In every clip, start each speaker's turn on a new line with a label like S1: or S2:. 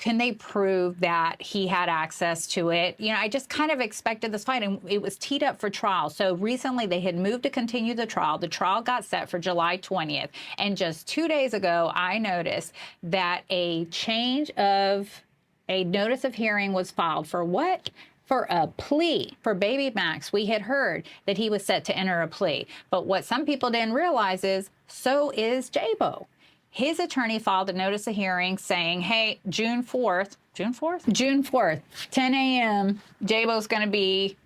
S1: Can they prove that he had access to it? You know, I just kind of expected this fight, and it was teed up for trial. So recently they had moved to continue the trial. The trial got set for July 20th. And just 2 days ago, I noticed that a notice of hearing was filed for what? For a plea for Baby Max. We had heard that he was set to enter a plea. But what some people didn't realize is so is Jaaybo. His attorney filed a notice of hearing saying, hey, June 4th, 10 a.m., Jaaybo's going to be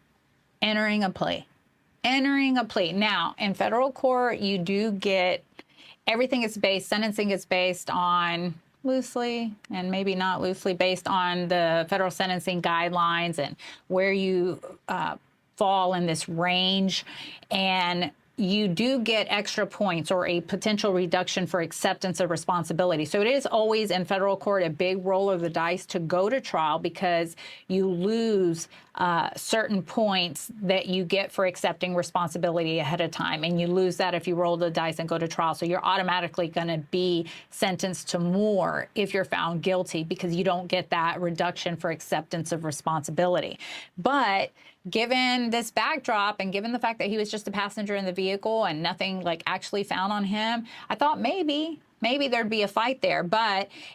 S1: entering a plea. Now, in federal court, you do get sentencing is based on loosely and maybe not loosely based on the federal sentencing guidelines and where you fall in this range. And you do get extra points or a potential reduction for acceptance of responsibility. So it is always in federal court a big roll of the dice to go to trial because you lose certain points that you get for accepting responsibility ahead of time. And you lose that if you roll the dice and go to trial. So you're automatically going to be sentenced to more if you're found guilty because you don't get that reduction for acceptance of responsibility. But given this backdrop and given the fact that he was just a passenger in the vehicle and nothing like actually found on him, I thought maybe there'd be a fight there.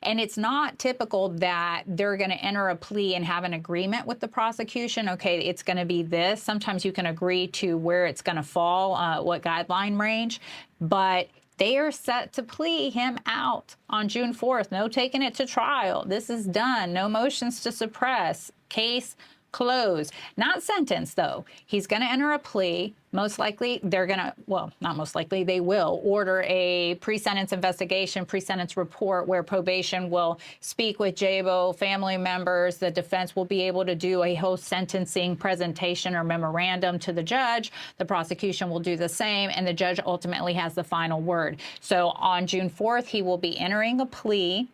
S1: And it's not typical that they're going to enter a plea and have an agreement with the prosecution. Okay, it's going to be this. Sometimes you can agree to where it's going to fall, what guideline range. But they are set to plea him out on June 4th. No taking it to trial. This is done. No motions to suppress. Case closed. Not sentenced, though. He's going to enter a plea. Most likely, they're going to, well, not most likely, they will order a pre-sentence investigation, pre-sentence report where probation will speak with Jaaybo, family members. The defense will be able to do a whole sentencing presentation or memorandum to the judge. The prosecution will do the same, and the judge ultimately has the final word. So on June 4th, he will be entering a plea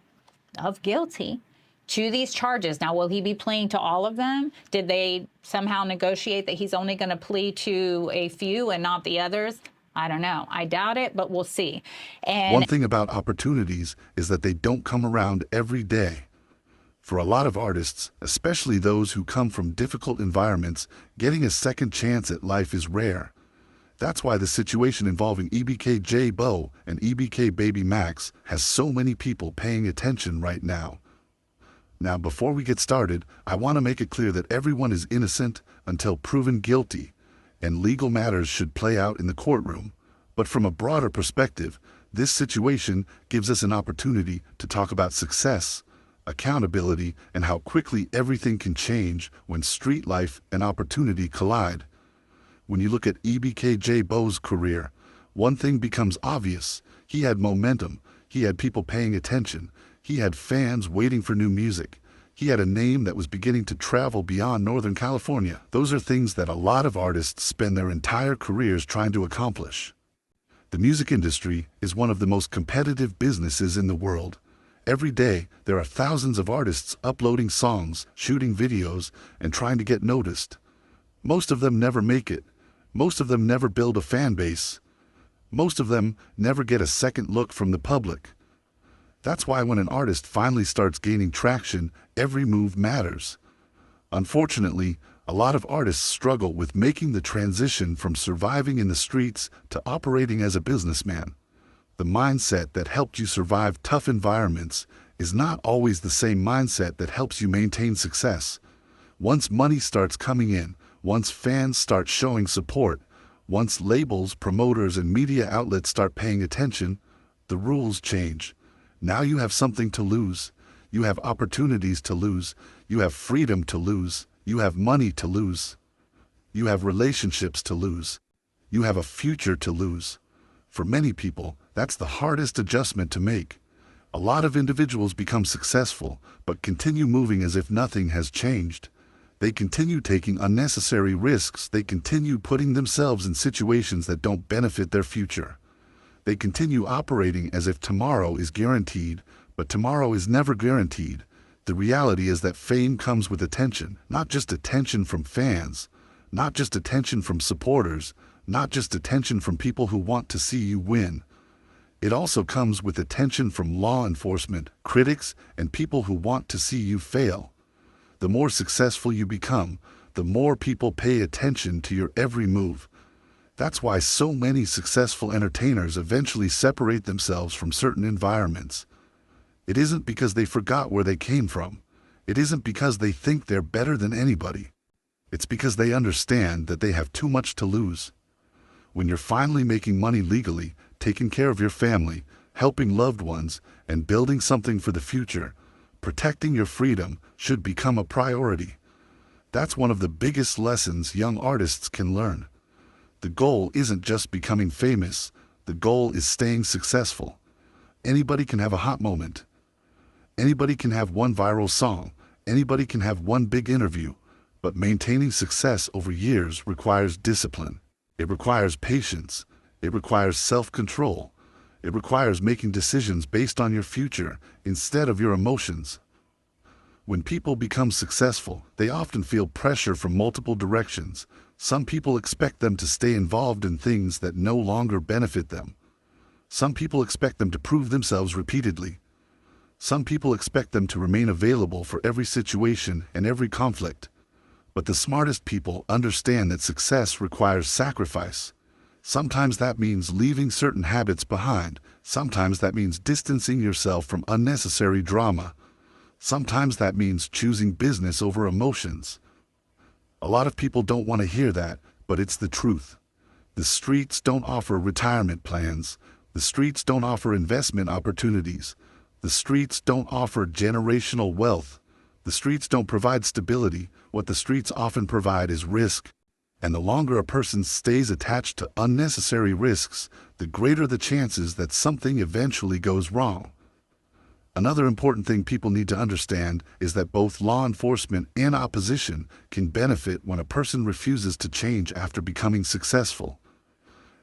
S1: of guilty to these charges. Now, will he be pleading to all of them? Did they somehow negotiate that he's only going to plead to a few and not the others? I don't know. I doubt it, but we'll see. And
S2: one thing about opportunities is that they don't come around every day. For a lot of artists, especially those who come from difficult environments, getting a second chance at life is rare. That's why the situation involving EBK Jaaybo and EBK Baby Max has so many people paying attention right now. Now, before we get started, I want to make it clear that everyone is innocent until proven guilty, and legal matters should play out in the courtroom. But from a broader perspective, this situation gives us an opportunity to talk about success, accountability, and how quickly everything can change when street life and opportunity collide. When you look at EBK Jaaybo's career, one thing becomes obvious. He had momentum. He had people paying attention. He had fans waiting for new music. He had a name that was beginning to travel beyond Northern California. Those are things that a lot of artists spend their entire careers trying to accomplish. The music industry is one of the most competitive businesses in the world. Every day, there are thousands of artists uploading songs, shooting videos, and trying to get noticed. Most of them never make it. Most of them never build a fan base. Most of them never get a second look from the public. That's why when an artist finally starts gaining traction, every move matters. Unfortunately, a lot of artists struggle with making the transition from surviving in the streets to operating as a businessman. The mindset that helped you survive tough environments is not always the same mindset that helps you maintain success. Once money starts coming in, once fans start showing support, once labels, promoters, and media outlets start paying attention, the rules change. Now you have something to lose. You have opportunities to lose. You have freedom to lose. You have money to lose. You have relationships to lose. You have a future to lose. For many people, that's the hardest adjustment to make. A lot of individuals become successful, but continue moving as if nothing has changed. They continue taking unnecessary risks. They continue putting themselves in situations that don't benefit their future. They continue operating as if tomorrow is guaranteed, but tomorrow is never guaranteed. The reality is that fame comes with attention, not just attention from fans, not just attention from supporters, not just attention from people who want to see you win. It also comes with attention from law enforcement, critics, and people who want to see you fail. The more successful you become, the more people pay attention to your every move. That's why so many successful entertainers eventually separate themselves from certain environments. It isn't because they forgot where they came from. It isn't because they think they're better than anybody. It's because they understand that they have too much to lose. When you're finally making money legally, taking care of your family, helping loved ones, and building something for the future, protecting your freedom should become a priority. That's one of the biggest lessons young artists can learn. The goal isn't just becoming famous. The goal is staying successful. Anybody can have a hot moment. Anybody can have one viral song. Anybody can have one big interview. But maintaining success over years requires discipline. It requires patience. It requires self-control. It requires making decisions based on your future instead of your emotions. When people become successful, they often feel pressure from multiple directions. Some people expect them to stay involved in things that no longer benefit them. Some people expect them to prove themselves repeatedly. Some people expect them to remain available for every situation and every conflict. But the smartest people understand that success requires sacrifice. Sometimes that means leaving certain habits behind. Sometimes that means distancing yourself from unnecessary drama. Sometimes that means choosing business over emotions. A lot of people don't want to hear that, but it's the truth. The streets don't offer retirement plans. The streets don't offer investment opportunities. The streets don't offer generational wealth. The streets don't provide stability. What the streets often provide is risk. And the longer a person stays attached to unnecessary risks, the greater the chances that something eventually goes wrong. Another important thing people need to understand is that both law enforcement and opposition can benefit when a person refuses to change after becoming successful.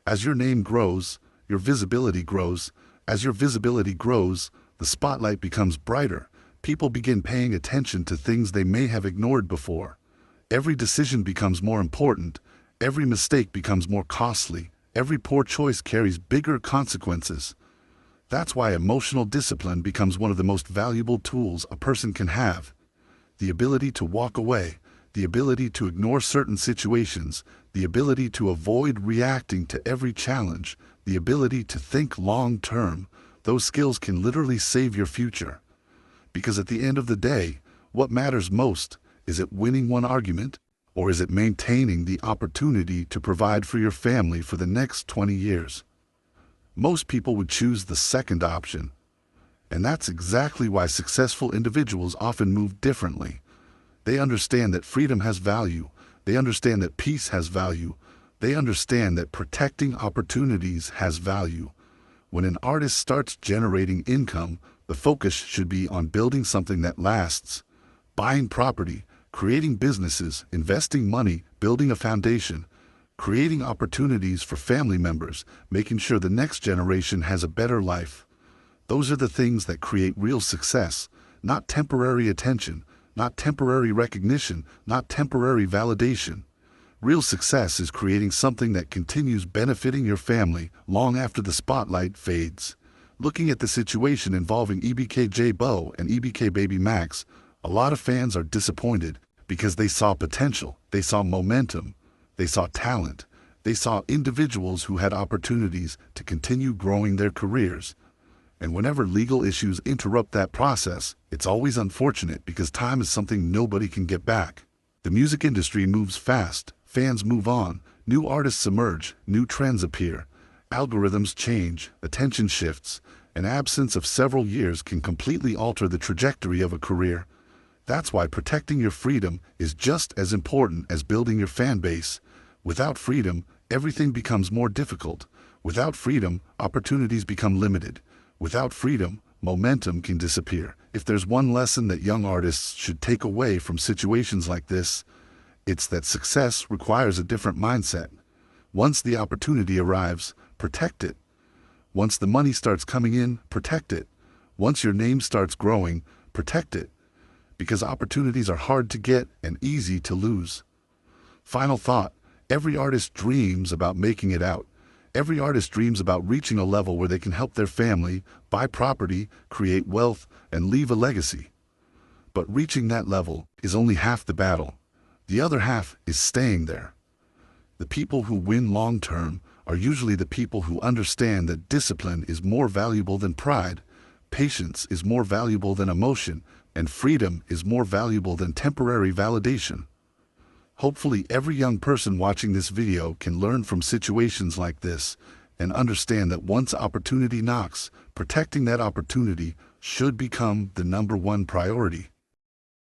S2: As your name grows, your visibility grows. As your visibility grows, the spotlight becomes brighter. People begin paying attention to things they may have ignored before. Every decision becomes more important. Every mistake becomes more costly. Every poor choice carries bigger consequences. That's why emotional discipline becomes one of the most valuable tools a person can have. The ability to walk away, the ability to ignore certain situations, the ability to avoid reacting to every challenge, the ability to think long-term, those skills can literally save your future. Because at the end of the day, what matters most? Is it winning one argument? Or is it maintaining the opportunity to provide for your family for the next 20 years? Most people would choose the second option. And that's exactly why successful individuals often move differently. They understand that freedom has value. They understand that peace has value. They understand that protecting opportunities has value. When an artist starts generating income, the focus should be on building something that lasts. Buying property, creating businesses, investing money, building a foundation, creating opportunities for family members, making sure the next generation has a better life. Those are the things that create real success, not temporary attention, not temporary recognition, not temporary validation. Real success is creating something that continues benefiting your family long after the spotlight fades. Looking at the situation involving EBK Jaybo and EBK Baby Max, a lot of fans are disappointed because they saw potential, they saw momentum, they saw talent, they saw individuals who had opportunities to continue growing their careers. And whenever legal issues interrupt that process, it's always unfortunate because time is something nobody can get back. The music industry moves fast, fans move on, new artists emerge, new trends appear, algorithms change, attention shifts, an absence of several years can completely alter the trajectory of a career. That's why protecting your freedom is just as important as building your fan base. Without freedom, everything becomes more difficult. Without freedom, opportunities become limited. Without freedom, momentum can disappear. If there's one lesson that young artists should take away from situations like this, it's that success requires a different mindset. Once the opportunity arrives, protect it. Once the money starts coming in, protect it. Once your name starts growing, protect it. Because opportunities are hard to get and easy to lose. Final thought, every artist dreams about making it out. Every artist dreams about reaching a level where they can help their family, buy property, create wealth, and leave a legacy. But reaching that level is only half the battle. The other half is staying there. The people who win long-term are usually the people who understand that discipline is more valuable than pride, patience is more valuable than emotion, and freedom is more valuable than temporary validation. Hopefully every young person watching this video can learn from situations like this and understand that once opportunity knocks, protecting that opportunity should become the #1 priority.